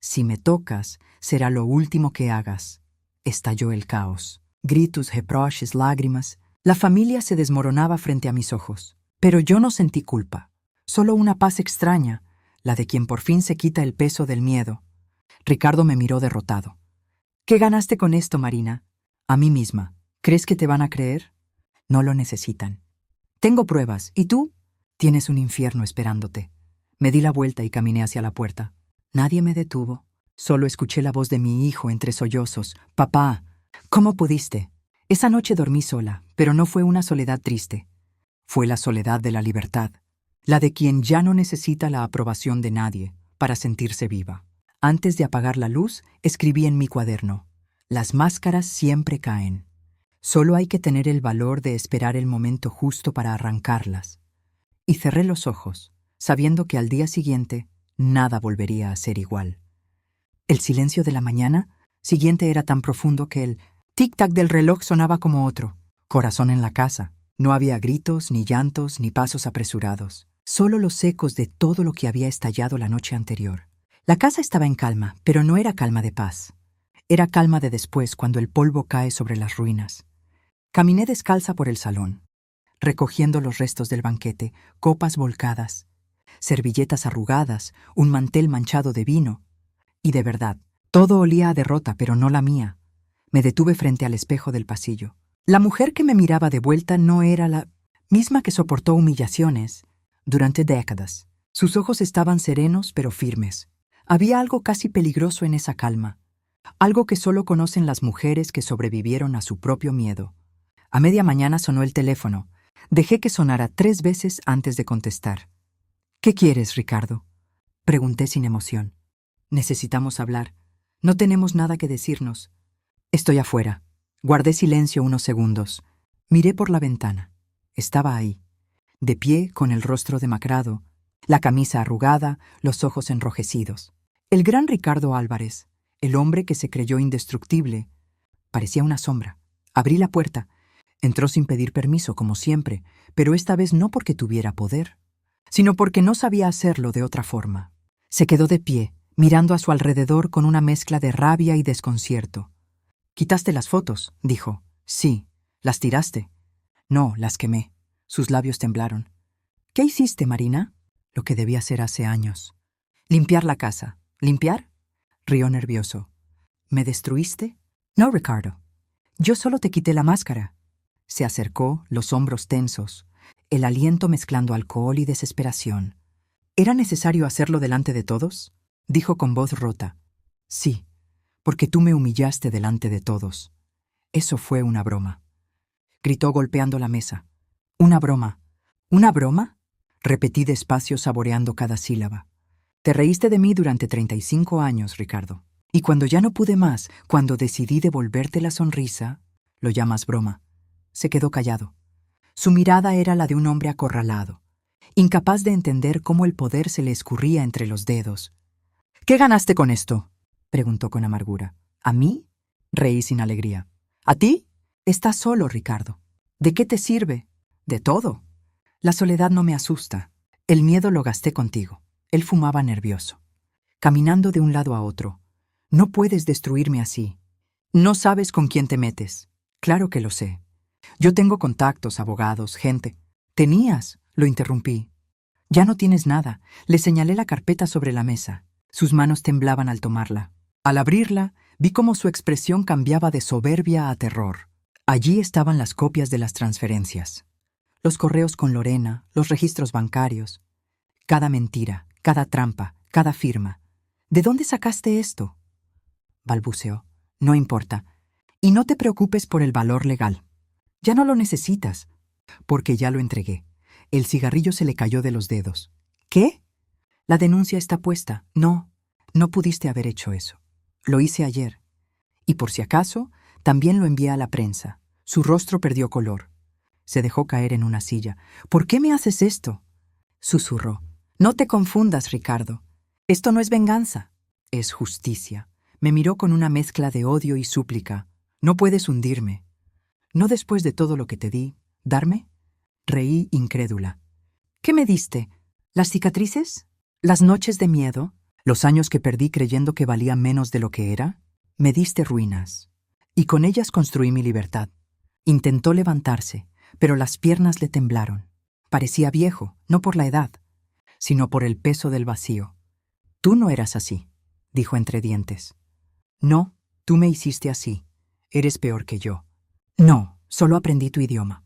«Si me tocas, será lo último que hagas». Estalló el caos. Gritos, reproches, lágrimas. La familia se desmoronaba frente a mis ojos. Pero yo no sentí culpa. Solo una paz extraña, la de quien por fin se quita el peso del miedo. Ricardo me miró derrotado. «¿Qué ganaste con esto, Marina?» «A mí misma. ¿Crees que te van a creer?» «No lo necesitan». «Tengo pruebas. ¿Y tú?» «Tienes un infierno esperándote». Me di la vuelta y caminé hacia la puerta. Nadie me detuvo. Solo escuché la voz de mi hijo entre sollozos. «Papá, ¿cómo pudiste?» Esa noche dormí sola, pero no fue una soledad triste. Fue la soledad de la libertad, la de quien ya no necesita la aprobación de nadie para sentirse viva. Antes de apagar la luz, escribí en mi cuaderno: «Las máscaras siempre caen. Solo hay que tener el valor de esperar el momento justo para arrancarlas». Y cerré los ojos, sabiendo que al día siguiente nada volvería a ser igual. El silencio de la mañana siguiente era tan profundo que el tic-tac del reloj sonaba como otro. Corazón en la casa. No había gritos, ni llantos, ni pasos apresurados. Solo los ecos de todo lo que había estallado la noche anterior. La casa estaba en calma, pero no era calma de paz. Era calma de después, cuando el polvo cae sobre las ruinas. Caminé descalza por el salón, recogiendo los restos del banquete, copas volcadas, servilletas arrugadas, un mantel manchado de vino. Y de verdad, todo olía a derrota, pero no la mía. Me detuve frente al espejo del pasillo. La mujer que me miraba de vuelta no era la misma que soportó humillaciones durante décadas. Sus ojos estaban serenos pero firmes. Había algo casi peligroso en esa calma, algo que solo conocen las mujeres que sobrevivieron a su propio miedo. A media mañana sonó el teléfono. Dejé que sonara 3 veces antes de contestar. «¿Qué quieres, Ricardo?», pregunté sin emoción. «Necesitamos hablar. No tenemos nada que decirnos». «Estoy afuera». Guardé silencio unos segundos. Miré por la ventana. Estaba ahí, de pie, con el rostro demacrado, la camisa arrugada, los ojos enrojecidos. El gran Ricardo Álvarez, el hombre que se creyó indestructible, parecía una sombra. Abrí la puerta. Entró sin pedir permiso, como siempre, pero esta vez no porque tuviera poder, sino porque no sabía hacerlo de otra forma. Se quedó de pie, mirando a su alrededor con una mezcla de rabia y desconcierto. «Quitaste las fotos», dijo. «Sí. ¿Las tiraste?» «No, las quemé». Sus labios temblaron. «¿Qué hiciste, Marina?» «Lo que debía hacer hace años. Limpiar la casa». «¿Limpiar?» Rió nervioso. «¿Me destruiste?» «No, Ricardo. Yo solo te quité la máscara». Se acercó, los hombros tensos, el aliento mezclando alcohol y desesperación. «¿Era necesario hacerlo delante de todos?», dijo con voz rota. «Sí, porque tú me humillaste delante de todos. Eso fue una broma», gritó golpeando la mesa. «¿Una broma? ¿Una broma?», repetí despacio saboreando cada sílaba. «Te reíste de mí durante 35 años, Ricardo. Y cuando ya no pude más, cuando decidí devolverte la sonrisa, lo llamas broma». Se quedó callado. Su mirada era la de un hombre acorralado, incapaz de entender cómo el poder se le escurría entre los dedos. «¿Qué ganaste con esto?», preguntó con amargura. «¿A mí?», reí sin alegría. «¿A ti? Estás solo, Ricardo. ¿De qué te sirve?». «De todo. La soledad no me asusta. El miedo lo gasté contigo». Él fumaba nervioso, caminando de un lado a otro. «No puedes destruirme así. No sabes con quién te metes». «Claro que lo sé. Yo tengo contactos, abogados, gente». «Tenías», lo interrumpí. «Ya no tienes nada». Le señalé la carpeta sobre la mesa. Sus manos temblaban al tomarla. Al abrirla, vi cómo su expresión cambiaba de soberbia a terror. Allí estaban las copias de las transferencias, los correos con Lorena, los registros bancarios. Cada mentira, cada trampa, cada firma. «¿De dónde sacaste esto?», balbuceó. «No importa. Y no te preocupes por el valor legal. Ya no lo necesitas». «Porque ya lo entregué». El cigarrillo se le cayó de los dedos. «¿Qué?». «La denuncia está puesta». «No, no pudiste haber hecho eso. Lo hice ayer. Y por si acaso, también lo envié a la prensa». Su rostro perdió color. Se dejó caer en una silla. «¿Por qué me haces esto?», susurró. «No te confundas, Ricardo. Esto no es venganza. Es justicia». Me miró con una mezcla de odio y súplica. «No puedes hundirme. ¿No después de todo lo que te di, darme?». Reí incrédula. «¿Qué me diste? ¿Las cicatrices? ¿Las noches de miedo? ¿Los años que perdí creyendo que valía menos de lo que era? Me diste ruinas. Y con ellas construí mi libertad». Intentó levantarse, pero las piernas le temblaron. Parecía viejo, no por la edad, sino por el peso del vacío. «Tú no eras así», dijo entre dientes. «No, tú me hiciste así. Eres peor que yo». «No, solo aprendí tu idioma.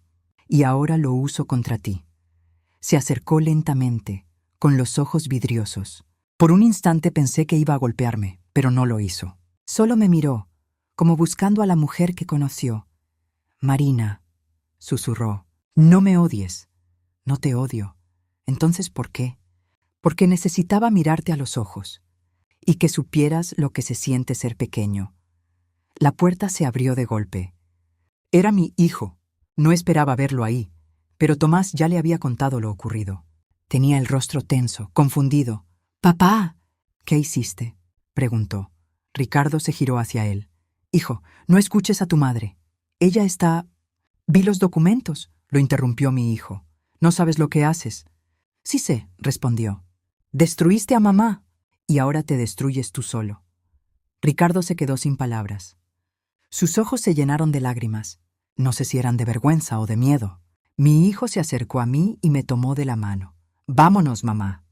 Y ahora lo uso contra ti». Se acercó lentamente, con los ojos vidriosos. Por un instante pensé que iba a golpearme, pero no lo hizo. Solo me miró, como buscando a la mujer que conoció. «Marina», susurró, «no me odies». «No te odio». «Entonces, ¿por qué?». «Porque necesitaba mirarte a los ojos, y que supieras lo que se siente ser pequeño». La puerta se abrió de golpe. Era mi hijo. No esperaba verlo ahí, pero Tomás ya le había contado lo ocurrido. Tenía el rostro tenso, confundido. «Papá». «¿Qué hiciste?», preguntó. Ricardo se giró hacia él. «Hijo, no escuches a tu madre. Ella está...». «Vi los documentos», lo interrumpió mi hijo. «No sabes lo que haces». «Sí sé», respondió. «Destruiste a mamá y ahora te destruyes tú solo». Ricardo se quedó sin palabras. Sus ojos se llenaron de lágrimas. No sé si eran de vergüenza o de miedo. Mi hijo se acercó a mí y me tomó de la mano. «Vámonos, mamá».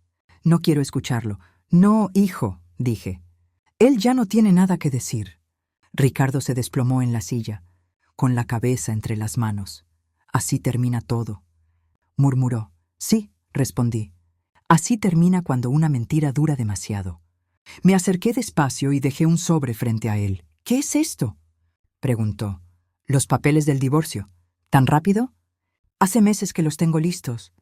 «No quiero escucharlo». «No, hijo», dije. «Él ya no tiene nada que decir». Ricardo se desplomó en la silla, con la cabeza entre las manos. «Así termina todo», murmuró. «Sí», respondí. «Así termina cuando una mentira dura demasiado». Me acerqué despacio y dejé un sobre frente a él. «¿Qué es esto?», preguntó. «Los papeles del divorcio». «¿Tan rápido?». «Hace meses que los tengo listos».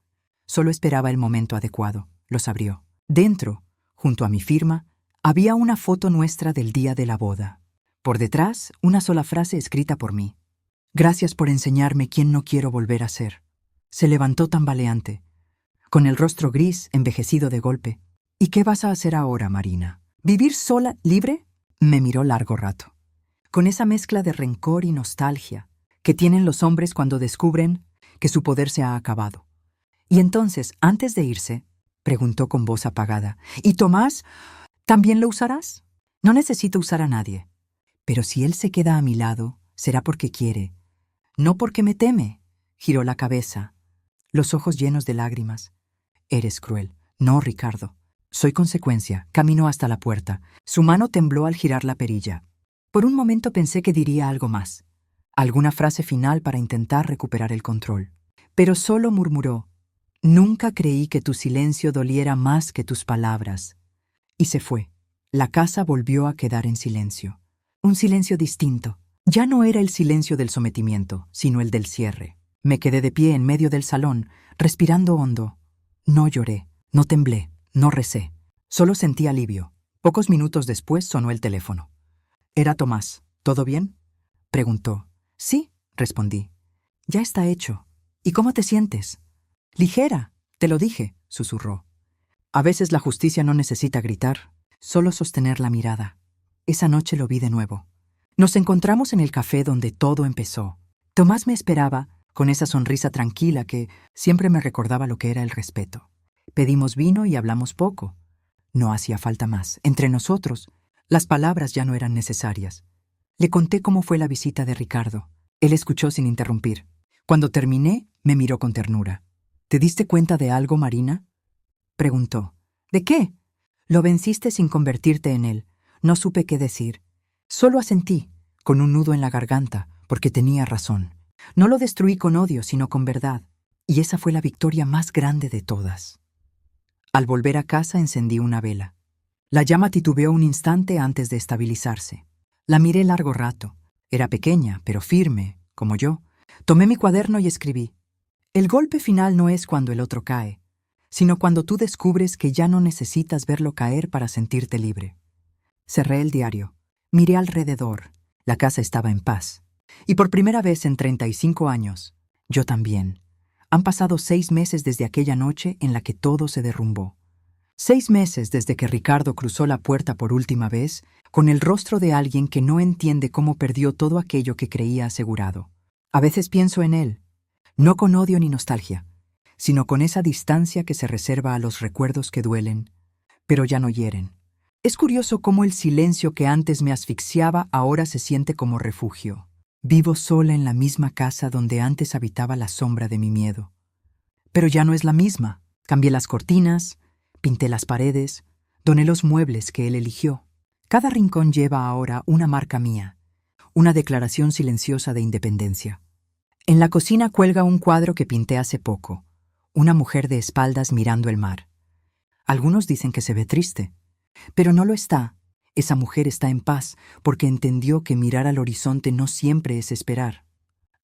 Solo esperaba el momento adecuado. Los abrió. Dentro, junto a mi firma, había una foto nuestra del día de la boda. Por detrás, una sola frase escrita por mí. «Gracias por enseñarme quién no quiero volver a ser». Se levantó tambaleante, con el rostro gris envejecido de golpe. «¿Y qué vas a hacer ahora, Marina? ¿Vivir sola, libre?». Me miró largo rato, con esa mezcla de rencor y nostalgia que tienen los hombres cuando descubren que su poder se ha acabado. Y entonces, antes de irse, preguntó con voz apagada, «¿Y Tomás, también lo usarás?». «No necesito usar a nadie, Pero si él se queda a mi lado, será porque quiere, no porque me teme. Giró la cabeza, los ojos llenos de lágrimas. Eres cruel. No, Ricardo. Soy consecuencia. Caminó hasta la puerta. Su mano tembló al girar la perilla. Por un momento pensé que diría algo más, alguna frase final para intentar recuperar el control. Pero solo murmuró: «Nunca creí que tu silencio doliera más que tus palabras». Y se fue. La casa volvió a quedar en silencio. Un silencio distinto. Ya no era el silencio del sometimiento, sino el del cierre. Me quedé de pie en medio del salón, respirando hondo. No lloré, no temblé, no recé. Solo sentí alivio. Pocos minutos después sonó el teléfono. Era Tomás. ¿Todo bien?, preguntó. Sí, respondí. Ya está hecho. ¿Y cómo te sientes? Ligera, te lo dije, susurró. A veces la justicia no necesita gritar, solo sostener la mirada. Esa noche lo vi de nuevo. Nos encontramos en el café donde todo empezó. Tomás me esperaba, con esa sonrisa tranquila que siempre me recordaba lo que era el respeto. Pedimos vino y hablamos poco. No hacía falta más. Entre nosotros, las palabras ya no eran necesarias. Le conté cómo fue la visita de Ricardo. Él escuchó sin interrumpir. Cuando terminé, me miró con ternura. ¿Te diste cuenta de algo, Marina?, preguntó. ¿De qué? Lo venciste sin convertirte en él. No supe qué decir. Solo asentí, con un nudo en la garganta, porque tenía razón. No lo destruí con odio, sino con verdad. Y esa fue la victoria más grande de todas. Al volver a casa encendí una vela. La llama titubeó un instante antes de estabilizarse. La miré largo rato. Era pequeña, pero firme, como yo. Tomé mi cuaderno y escribí: «El golpe final no es cuando el otro cae, sino cuando tú descubres que ya no necesitas verlo caer para sentirte libre». Cerré el diario. Miré alrededor. La casa estaba en paz. Y por primera vez en 35 años, yo también. Han pasado 6 meses desde aquella noche en la que todo se derrumbó. 6 meses desde que Ricardo cruzó la puerta por última vez, con el rostro de alguien que no entiende cómo perdió todo aquello que creía asegurado. A veces pienso en él, no con odio ni nostalgia, sino con esa distancia que se reserva a los recuerdos que duelen, pero ya no hieren. Es curioso cómo el silencio que antes me asfixiaba ahora se siente como refugio. Vivo sola en la misma casa donde antes habitaba la sombra de mi miedo. Pero ya no es la misma. Cambié las cortinas, pinté las paredes, doné los muebles que él eligió. Cada rincón lleva ahora una marca mía, una declaración silenciosa de independencia. En la cocina cuelga un cuadro que pinté hace poco, una mujer de espaldas mirando el mar. Algunos dicen que se ve triste, pero no lo está. Esa mujer está en paz porque entendió que mirar al horizonte no siempre es esperar.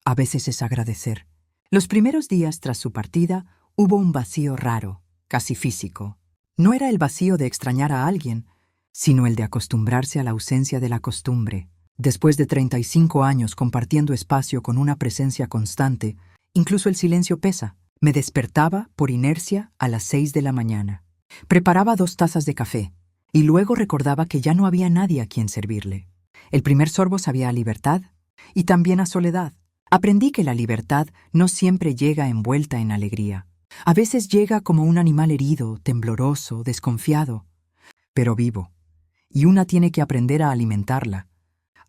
A veces es agradecer. Los primeros días tras su partida hubo un vacío raro, casi físico. No era el vacío de extrañar a alguien, sino el de acostumbrarse a la ausencia de la costumbre. Después de 35 años compartiendo espacio con una presencia constante, incluso el silencio pesa. Me despertaba, por inercia, a las 6 de la mañana. Preparaba 2 tazas de café, y luego recordaba que ya no había nadie a quien servirle. El primer sorbo sabía a libertad, y también a soledad. Aprendí que la libertad no siempre llega envuelta en alegría. A veces llega como un animal herido, tembloroso, desconfiado, pero vivo. Y una tiene que aprender a alimentarla,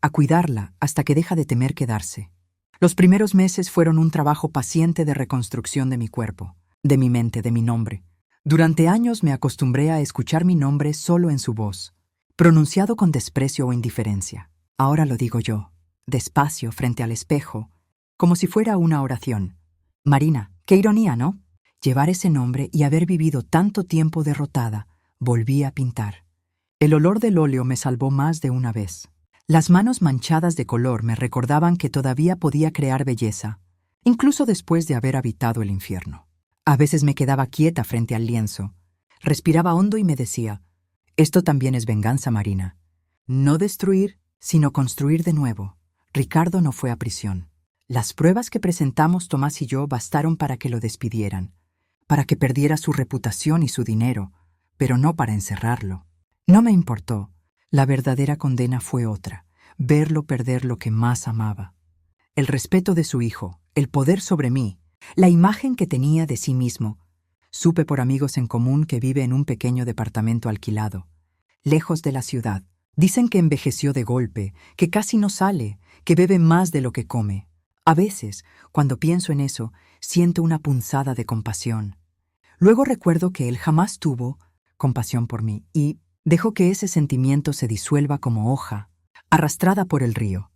a cuidarla hasta que deja de temer quedarse. Los primeros meses fueron un trabajo paciente de reconstrucción de mi cuerpo, de mi mente, de mi nombre. Durante años me acostumbré a escuchar mi nombre solo en su voz, pronunciado con desprecio o indiferencia. Ahora lo digo yo, despacio, frente al espejo, como si fuera una oración. Marina, qué ironía, ¿no? Llevar ese nombre y haber vivido tanto tiempo derrotada, volví a pintar. El olor del óleo me salvó más de una vez. Las manos manchadas de color me recordaban que todavía podía crear belleza, incluso después de haber habitado el infierno. A veces me quedaba quieta frente al lienzo, respiraba hondo y me decía: «Esto también es venganza, Marina. No destruir, sino construir de nuevo». Ricardo no fue a prisión. Las pruebas que presentamos Tomás y yo bastaron para que lo despidieran, para que perdiera su reputación y su dinero, pero no para encerrarlo. No me importó. La verdadera condena fue otra, verlo perder lo que más amaba. El respeto de su hijo, el poder sobre mí, la imagen que tenía de sí mismo. Supe por amigos en común que vive en un pequeño departamento alquilado, lejos de la ciudad, Dicen que envejeció de golpe, que casi no sale, que bebe más de lo que come. A veces, cuando pienso en eso, siento una punzada de compasión. Luego recuerdo que él jamás tuvo compasión por mí y dejo que ese sentimiento se disuelva como hoja, arrastrada por el río.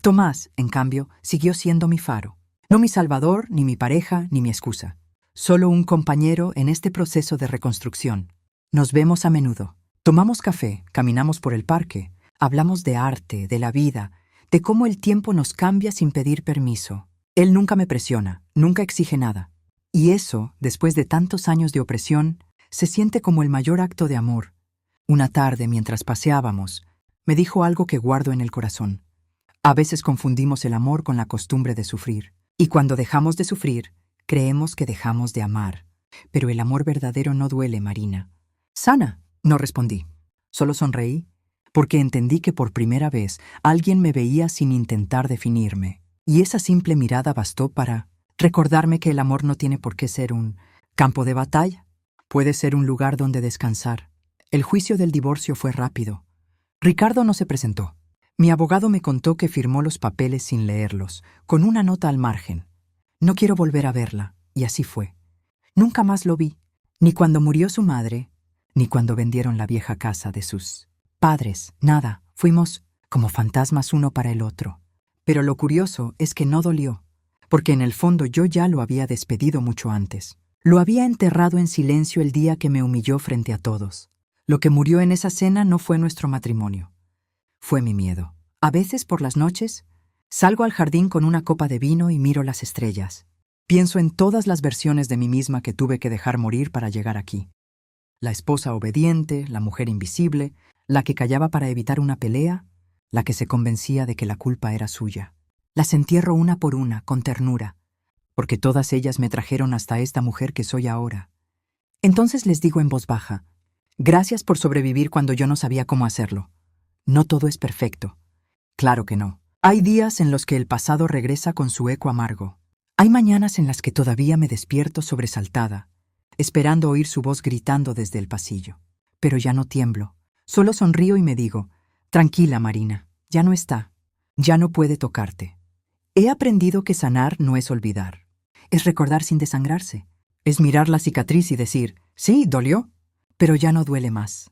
Tomás, en cambio, siguió siendo mi faro. No mi salvador, ni mi pareja, ni mi excusa. Solo un compañero en este proceso de reconstrucción. Nos vemos a menudo. Tomamos café, caminamos por el parque, hablamos de arte, de la vida, de cómo el tiempo nos cambia sin pedir permiso. Él nunca me presiona, nunca exige nada. Y eso, después de tantos años de opresión, se siente como el mayor acto de amor. Una tarde, mientras paseábamos, me dijo algo que guardo en el corazón. A veces confundimos el amor con la costumbre de sufrir. Y cuando dejamos de sufrir, creemos que dejamos de amar. Pero el amor verdadero no duele, Marina. Sana, no respondí. Solo sonreí, porque entendí que por primera vez alguien me veía sin intentar definirme. Y esa simple mirada bastó para recordarme que el amor no tiene por qué ser un campo de batalla. Puede ser un lugar donde descansar. El juicio del divorcio fue rápido. Ricardo no se presentó. Mi abogado me contó que firmó los papeles sin leerlos, con una nota al margen. No quiero volver a verla, y así fue. Nunca más lo vi, ni cuando murió su madre, ni cuando vendieron la vieja casa de sus padres, nada. Fuimos como fantasmas uno para el otro. Pero lo curioso es que no dolió, porque en el fondo yo ya lo había despedido mucho antes. Lo había enterrado en silencio el día que me humilló frente a todos. Lo que murió en esa cena no fue nuestro matrimonio. Fue mi miedo. A veces, por las noches, salgo al jardín con una copa de vino y miro las estrellas. Pienso en todas las versiones de mí misma que tuve que dejar morir para llegar aquí. La esposa obediente, la mujer invisible, la que callaba para evitar una pelea, la que se convencía de que la culpa era suya. Las entierro una por una, con ternura, porque todas ellas me trajeron hasta esta mujer que soy ahora. Entonces les digo en voz baja, gracias por sobrevivir cuando yo no sabía cómo hacerlo. No todo es perfecto. Claro que no. Hay días en los que el pasado regresa con su eco amargo. Hay mañanas en las que todavía me despierto sobresaltada, esperando oír su voz gritando desde el pasillo. Pero ya no tiemblo. Solo sonrío y me digo, tranquila, Marina, ya no está. Ya no puede tocarte. He aprendido que sanar no es olvidar. Es recordar sin desangrarse. Es mirar la cicatriz y decir, sí, dolió, pero ya no duele más.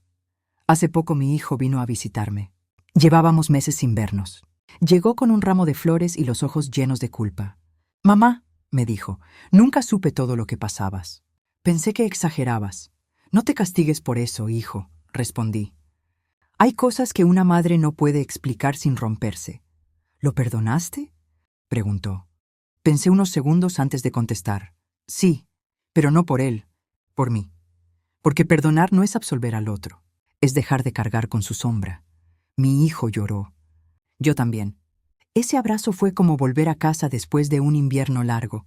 Hace poco mi hijo vino a visitarme. Llevábamos meses sin vernos. Llegó con un ramo de flores y los ojos llenos de culpa. Mamá, me dijo, nunca supe todo lo que pasabas. Pensé que exagerabas. No te castigues por eso, hijo, respondí. Hay cosas que una madre no puede explicar sin romperse. ¿Lo perdonaste?, preguntó. Pensé unos segundos antes de contestar. Sí, pero no por él, por mí. Porque perdonar no es absolver al otro. Es dejar de cargar con su sombra. Mi hijo lloró. Yo también. Ese abrazo fue como volver a casa después de un invierno largo.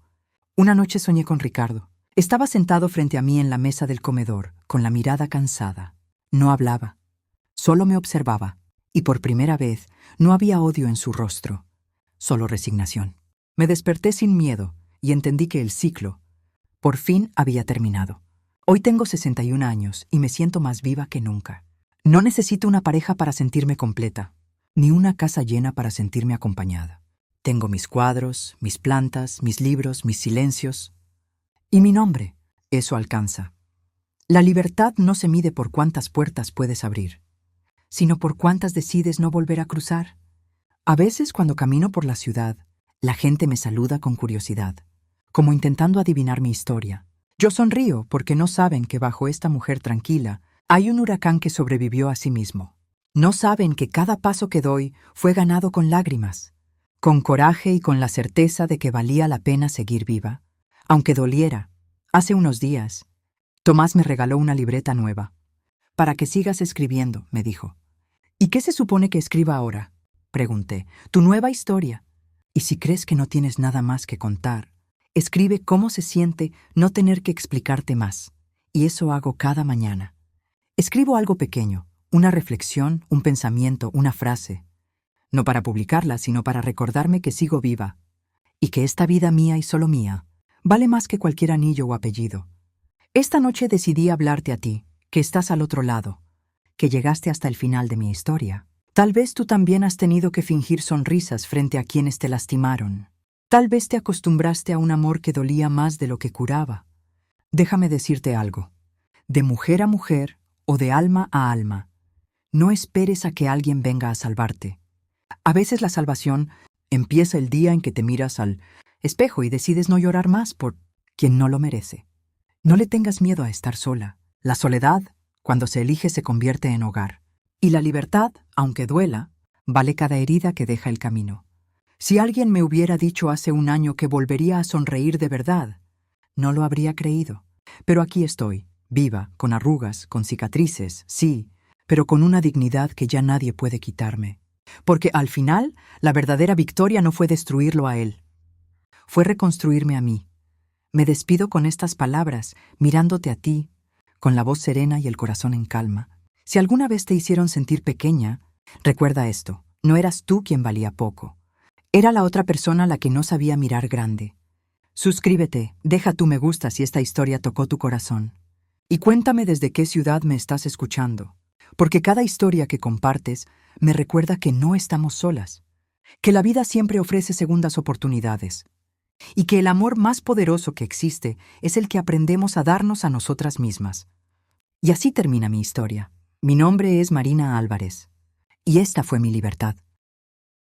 Una noche soñé con Ricardo. Estaba sentado frente a mí en la mesa del comedor, con la mirada cansada. No hablaba. Solo me observaba. Y por primera vez no había odio en su rostro. Solo resignación. Me desperté sin miedo y entendí que el ciclo, por fin, había terminado. Hoy tengo 61 años y me siento más viva que nunca. No necesito una pareja para sentirme completa, ni una casa llena para sentirme acompañada. Tengo mis cuadros, mis plantas, mis libros, mis silencios. Y mi nombre, eso alcanza. La libertad no se mide por cuántas puertas puedes abrir, sino por cuántas decides no volver a cruzar. A veces, cuando camino por la ciudad, la gente me saluda con curiosidad, como intentando adivinar mi historia. Yo sonrío porque no saben que bajo esta mujer tranquila hay un huracán que sobrevivió a sí mismo. No saben que cada paso que doy fue ganado con lágrimas, con coraje y con la certeza de que valía la pena seguir viva. Aunque doliera, hace unos días, Tomás me regaló una libreta nueva. Para que sigas escribiendo, me dijo. ¿Y qué se supone que escriba ahora?, pregunté. Tu nueva historia. Y si crees que no tienes nada más que contar, escribe cómo se siente no tener que explicarte más. Y eso hago cada mañana. Escribo algo pequeño, una reflexión, un pensamiento, una frase. No para publicarla, sino para recordarme que sigo viva. Y que esta vida mía y solo mía vale más que cualquier anillo o apellido. Esta noche decidí hablarte a ti, que estás al otro lado. que llegaste hasta el final de mi historia. Tal vez tú también has tenido que fingir sonrisas frente a quienes te lastimaron. Tal vez te acostumbraste a un amor que dolía más de lo que curaba. Déjame decirte algo. De mujer a mujer o de alma a alma, no esperes a que alguien venga a salvarte. A veces la salvación empieza el día en que te miras al espejo y decides no llorar más por quien no lo merece. No le tengas miedo a estar sola. La soledad, cuando se elige, se convierte en hogar. Y la libertad, aunque duela, vale cada herida que deja el camino. Si alguien me hubiera dicho hace un año que volvería a sonreír de verdad, no lo habría creído. Pero aquí estoy, viva, con arrugas, con cicatrices, sí, pero con una dignidad que ya nadie puede quitarme. Porque al final, la verdadera victoria no fue destruirlo a él. Fue reconstruirme a mí. Me despido con estas palabras, mirándote a ti, con la voz serena y el corazón en calma. Si alguna vez te hicieron sentir pequeña, recuerda esto, no eras tú quien valía poco. Era la otra persona la que no sabía mirar grande. Suscríbete, deja tu me gusta si esta historia tocó tu corazón. Y cuéntame desde qué ciudad me estás escuchando, porque cada historia que compartes me recuerda que no estamos solas, que la vida siempre ofrece segundas oportunidades, y que el amor más poderoso que existe es el que aprendemos a darnos a nosotras mismas. Y así termina mi historia. Mi nombre es Marina Álvarez, y esta fue mi libertad.